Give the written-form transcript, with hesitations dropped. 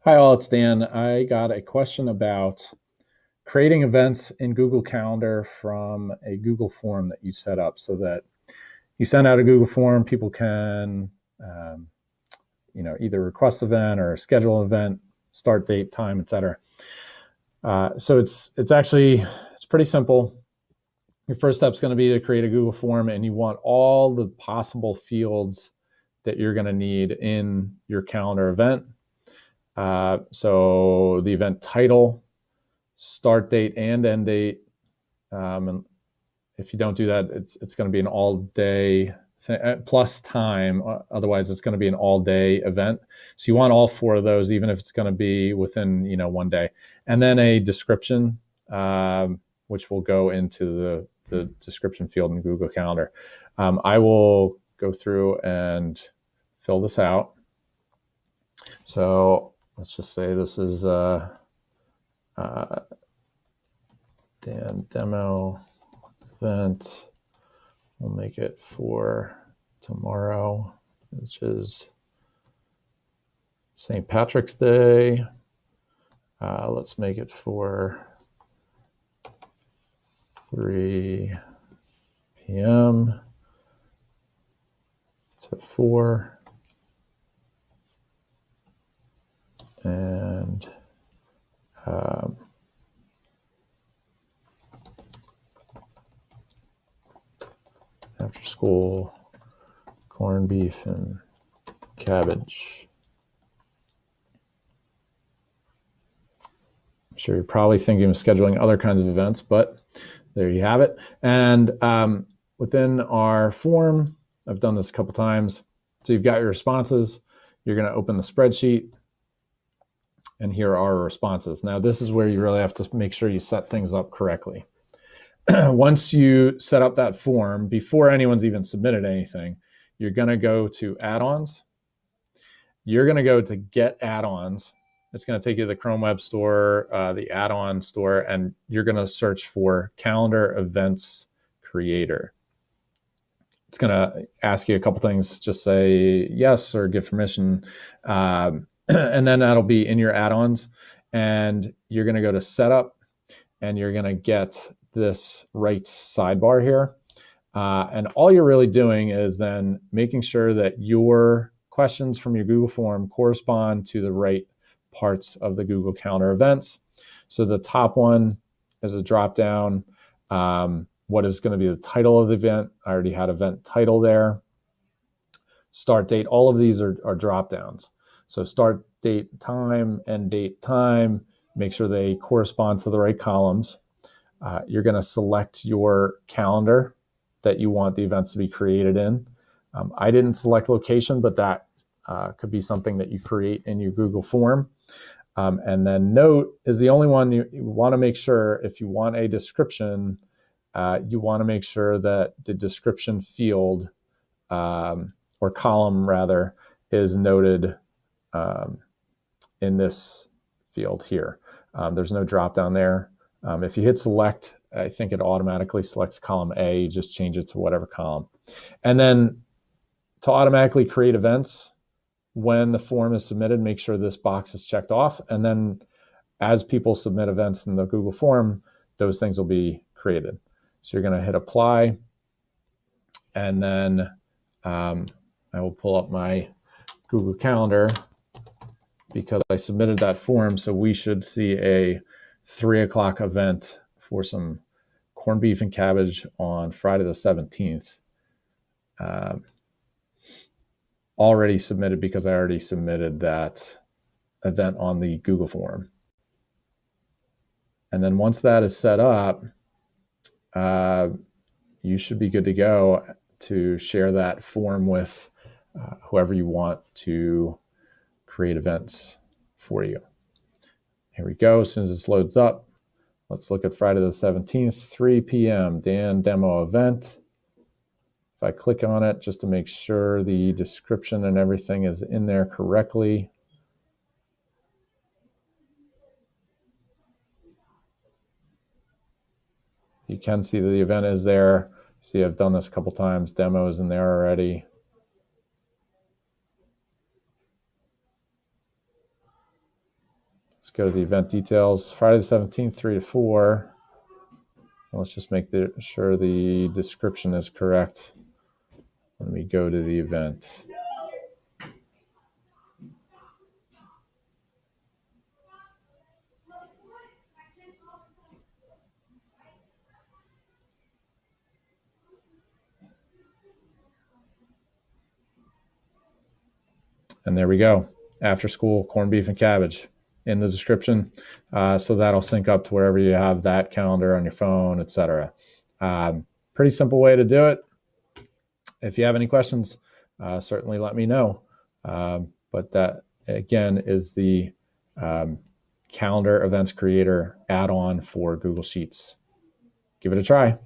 Hi, all, it's Dan. I got a question about creating events in Google Calendar from a Google form that you set up so that you send out a Google form, people can, um, either request an event or schedule an event, start date, time, etc. So it's pretty simple. Your first step is going to be to create a Google form, and you want all the possible fields that you're going to need in your calendar event. So the event title, start date and end date. And if you don't do that, it's going to be an all day plus time. Otherwise, it's going to be an all day event. So you want all four of those, even if it's going to be within one day. And then a description, which will go into the description field in Google Calendar. I will go through and fill this out. So let's just say this is Dan demo event. We'll make it for tomorrow, which is St. Patrick's Day. Let's make it for 3 p.m. to 4. And after school, corned beef and cabbage. I'm sure you're probably thinking of scheduling other kinds of events, but there you have it. And within our form, I've done this a couple times. So you've got your responses. You're going to open the spreadsheet, and here are our responses. Now, this is where you really have to make sure you set things up correctly. Once you set up that form, before anyone's even submitted anything, you're going to go to add-ons. You're going to go to get add-ons. It's going to take you to the Chrome Web Store, the add-on store, and you're going to search for Calendar Events Creator. It's going to ask you a couple things. Just say yes or give permission. And then that'll be in your add-ons. And you're going to go to Setup, and you're going to get this right sidebar here. And all you're really doing is then making sure that your questions from your Google form correspond to the right parts of the Google Calendar events. So the top one is a drop down. What is going to be the title of the event? I already had event title there. Start date, all of these are drop downs. So start date, time, end date, time, make sure they correspond to the right columns. You're going to select your calendar that you want the events to be created in. I didn't select location, but that could be something that you create in your Google form. And then note is the only one you want to make sure. If you want a description, you want to make sure that the description field or column rather is noted in this field here. There's no drop down there. If you hit select, I think it automatically selects column A. You just change it to whatever column. And then to automatically create events, when the form is submitted, make sure this box is checked off. And then as people submit events in the Google form, those things will be created. So you're going to hit apply. And then I will pull up my Google Calendar because I submitted that form. So we should see a 3 o'clock event for some corned beef and cabbage on Friday the 17th. Already submitted because I already submitted that event on the Google form. And then once that is set up, you should be good to go to share that form with whoever you want to create events for you. Here we go. As soon as this loads up, let's look at Friday the 17th, 3 p.m. Dan demo event. If I click on it just to make sure the description and everything is in there correctly. You can see that the event is there. See, I've done this a couple times. Demo is in there already. Let's go to the event details. Friday the 17th, 3 to 4. Let's just make sure the description is correct when we go to the event. And there we go. After school, corned beef and cabbage in the description. So that'll sync up to wherever you have that calendar on your phone, etc. Pretty simple way to do it. If you have any questions, certainly let me know. But that, again, is the Calendar Events Creator add-on for Google Sheets. Give it a try.